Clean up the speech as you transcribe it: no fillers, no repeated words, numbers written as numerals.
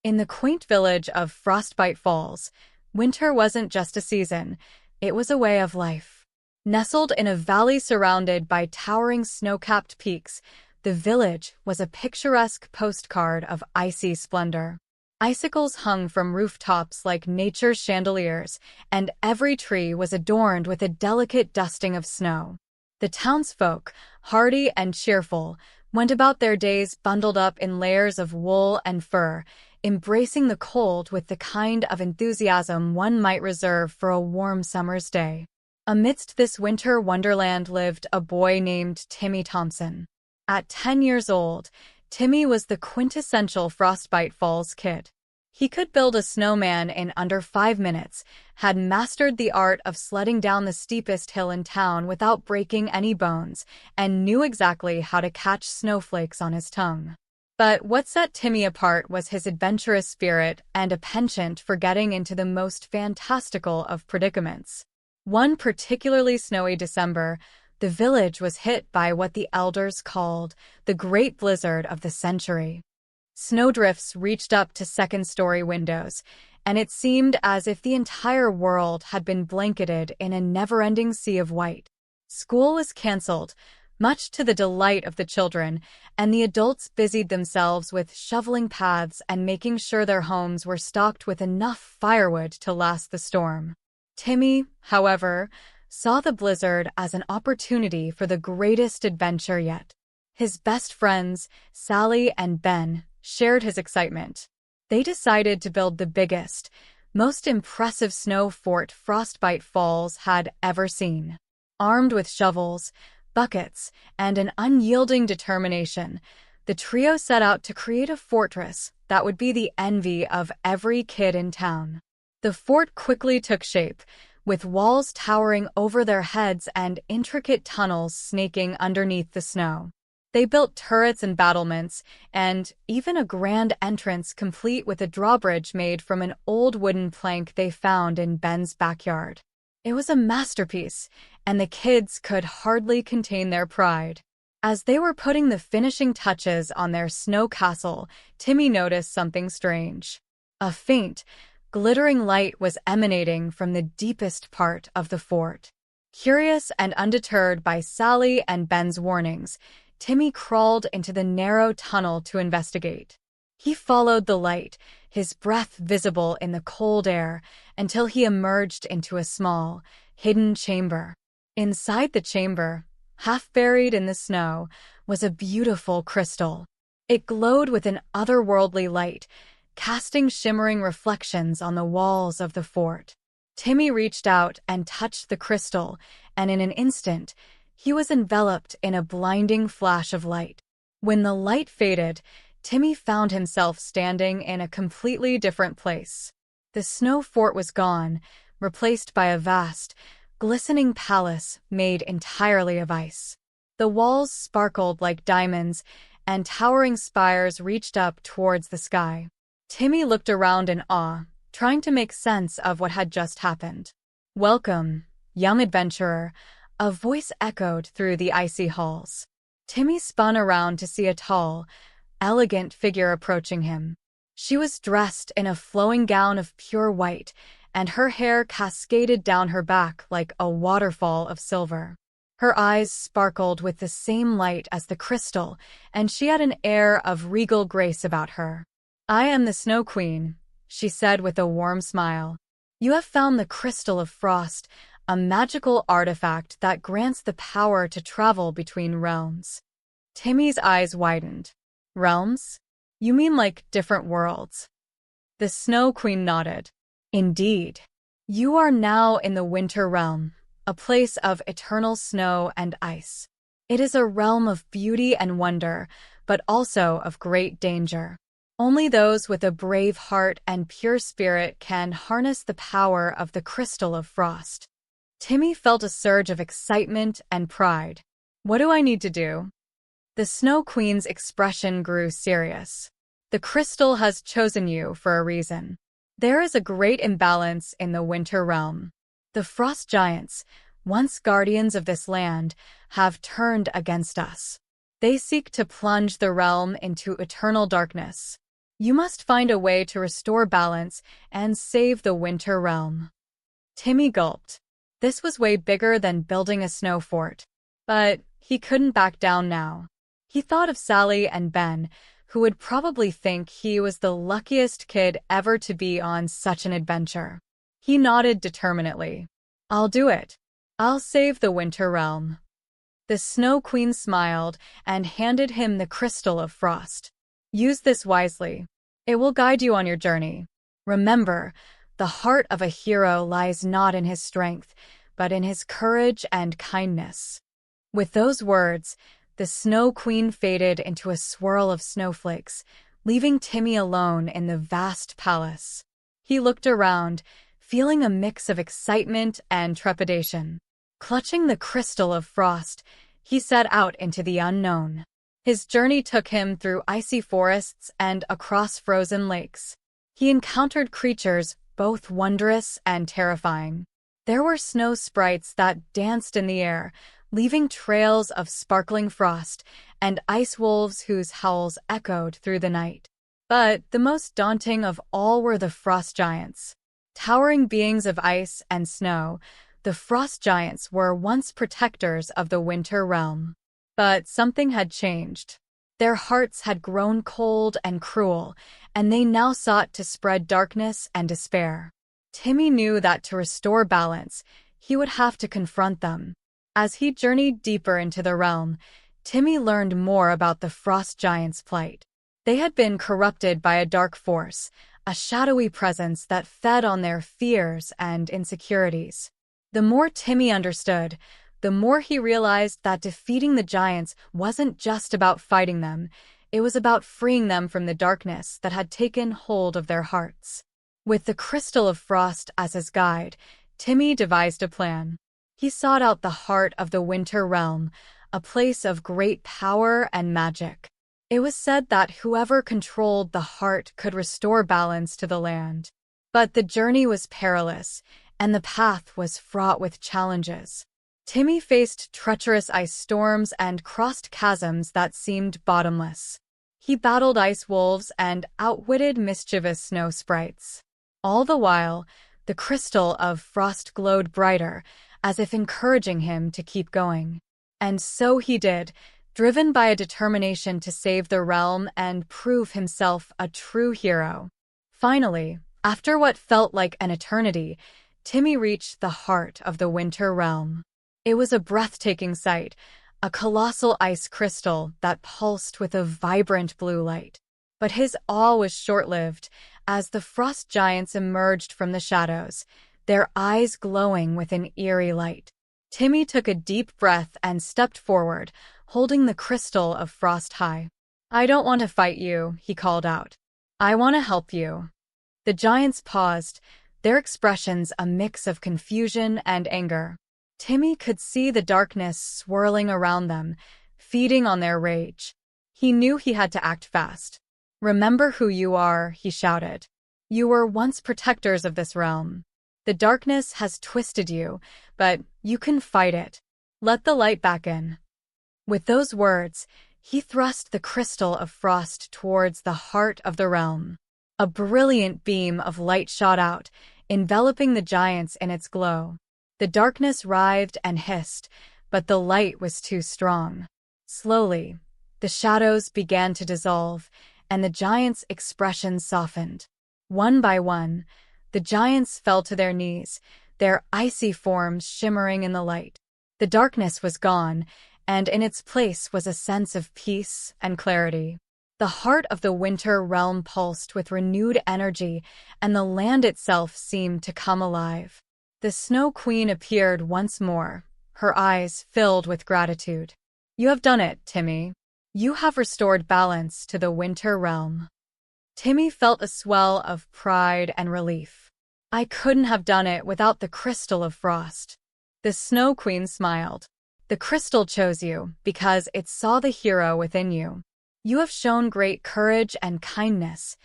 In the quaint village of Frostbite Falls, winter wasn't just a season, it was a way of life. Nestled in a valley surrounded by towering snow-capped peaks, the village was a picturesque postcard of icy splendor. Icicles hung from rooftops like nature's chandeliers, and every tree was adorned with a delicate dusting of snow. The townsfolk, hardy and cheerful, went about their days bundled up in layers of wool and fur, embracing the cold with the kind of enthusiasm one might reserve for a warm summer's day. Amidst this winter wonderland lived a boy named Timmy Thompson. At 10 years old, Timmy was the quintessential Frostbite Falls kid. He could build a snowman in under 5 minutes, had mastered the art of sledding down the steepest hill in town without breaking any bones, and knew exactly how to catch snowflakes on his tongue. But what set Timmy apart was his adventurous spirit and a penchant for getting into the most fantastical of predicaments. One particularly snowy December, the village was hit by what the elders called the Great Blizzard of the Century. Snowdrifts reached up to second-story windows, and it seemed as if the entire world had been blanketed in a never-ending sea of white. School was canceled, much to the delight of the children, and the adults busied themselves with shoveling paths and making sure their homes were stocked with enough firewood to last the storm. Timmy, however, saw the blizzard as an opportunity for the greatest adventure yet. His best friends, Sally and Ben, shared his excitement. They decided to build the biggest, most impressive snow fort Frostbite Falls had ever seen. Armed with shovels, buckets, and an unyielding determination, the trio set out to create a fortress that would be the envy of every kid in town. The fort quickly took shape, with walls towering over their heads and intricate tunnels snaking underneath the snow. They built turrets and battlements, and even a grand entrance complete with a drawbridge made from an old wooden plank they found in Ben's backyard. It was a masterpiece, and the kids could hardly contain their pride. As they were putting the finishing touches on their snow castle, Timmy noticed something strange. A faint, glittering light was emanating from the deepest part of the fort. Curious and undeterred by Sally and Ben's warnings, Timmy crawled into the narrow tunnel to investigate. He followed the light, his breath visible in the cold air, until he emerged into a small, hidden chamber. Inside the chamber, half buried in the snow, was a beautiful crystal. It glowed with an otherworldly light, casting shimmering reflections on the walls of the fort. Timmy reached out and touched the crystal, and in an instant, he was enveloped in a blinding flash of light. When the light faded, Timmy found himself standing in a completely different place. The snow fort was gone, replaced by a vast, glistening palace made entirely of ice. The walls sparkled like diamonds, and towering spires reached up towards the sky. Timmy looked around in awe, trying to make sense of what had just happened. "Welcome, young adventurer," a voice echoed through the icy halls. Timmy spun around to see a tall, elegant figure approaching him. She was dressed in a flowing gown of pure white, and her hair cascaded down her back like a waterfall of silver. Her eyes sparkled with the same light as the crystal, and she had an air of regal grace about her. "I am the Snow Queen," she said with a warm smile. "You have found the Crystal of Frost, a magical artifact that grants the power to travel between realms." Timmy's eyes widened. "Realms? You mean like different worlds?" The Snow Queen nodded. "Indeed. You are now in the Winter Realm, a place of eternal snow and ice. It is a realm of beauty and wonder, but also of great danger. Only those with a brave heart and pure spirit can harness the power of the Crystal of Frost." Timmy felt a surge of excitement and pride. "What do I need to do?" The Snow Queen's expression grew serious. "The crystal has chosen you for a reason. There is a great imbalance in the Winter Realm. The Frost Giants, once guardians of this land, have turned against us. They seek to plunge the realm into eternal darkness. You must find a way to restore balance and save the winter realm. Timmy gulped. This was way bigger than building a snow fort. But he couldn't back down now. He thought of Sally and Ben, who would probably think he was the luckiest kid ever to be on such an adventure. He nodded determinedly. I'll do it. I'll save the winter realm. The Snow Queen smiled and handed him the crystal of frost. Use this wisely. It will guide you on your journey. Remember, the heart of a hero lies not in his strength, but in his courage and kindness. With those words, the Snow Queen faded into a swirl of snowflakes, leaving Timmy alone in the vast palace. He looked around, feeling a mix of excitement and trepidation. Clutching the crystal of frost, he set out into the unknown. His journey took him through icy forests and across frozen lakes. He encountered creatures both wondrous and terrifying. There were snow sprites that danced in the air, leaving trails of sparkling frost, and ice wolves whose howls echoed through the night. But the most daunting of all were the frost giants. Towering beings of ice and snow, the frost giants were once protectors of the winter realm. But something had changed. Their hearts had grown cold and cruel, and they now sought to spread darkness and despair. Timmy knew that to restore balance, he would have to confront them. As he journeyed deeper into the realm, Timmy learned more about the frost giants' plight. They had been corrupted by a dark force, a shadowy presence that fed on their fears and insecurities. The more Timmy understood, the more he realized that defeating the giants wasn't just about fighting them, it was about freeing them from the darkness that had taken hold of their hearts. With the crystal of frost as his guide, Timmy devised a plan. He sought out the heart of the winter realm, a place of great power and magic. It was said that whoever controlled the heart could restore balance to the land. But the journey was perilous, and the path was fraught with challenges. Timmy faced treacherous ice storms and crossed chasms that seemed bottomless. He battled ice wolves and outwitted mischievous snow sprites. All the while, the crystal of frost glowed brighter, as if encouraging him to keep going. And so he did, driven by a determination to save the realm and prove himself a true hero. Finally, after what felt like an eternity, Timmy reached the heart of the winter realm. It was a breathtaking sight, a colossal ice crystal that pulsed with a vibrant blue light. But his awe was short-lived, as the frost giants emerged from the shadows, their eyes glowing with an eerie light. Timmy took a deep breath and stepped forward, holding the crystal of frost high. "I don't want to fight you," he called out. "I want to help you." The giants paused, their expressions a mix of confusion and anger. Timmy could see the darkness swirling around them, feeding on their rage. He knew he had to act fast. "Remember who you are," he shouted. "You were once protectors of this realm. The darkness has twisted you, but you can fight it. Let the light back in." With those words, he thrust the crystal of frost towards the heart of the realm. A brilliant beam of light shot out, enveloping the giants in its glow. The darkness writhed and hissed, but the light was too strong. Slowly, the shadows began to dissolve, and the giants' expressions softened. One by one, the giants fell to their knees, their icy forms shimmering in the light. The darkness was gone, and in its place was a sense of peace and clarity. The heart of the winter realm pulsed with renewed energy, and the land itself seemed to come alive. The Snow Queen appeared once more, her eyes filled with gratitude. "You have done it, Timmy. You have restored balance to the winter realm." Timmy felt a swell of pride and relief. "I couldn't have done it without the crystal of frost." The Snow Queen smiled. "The crystal chose you because it saw the hero within you. You have shown great courage and kindness,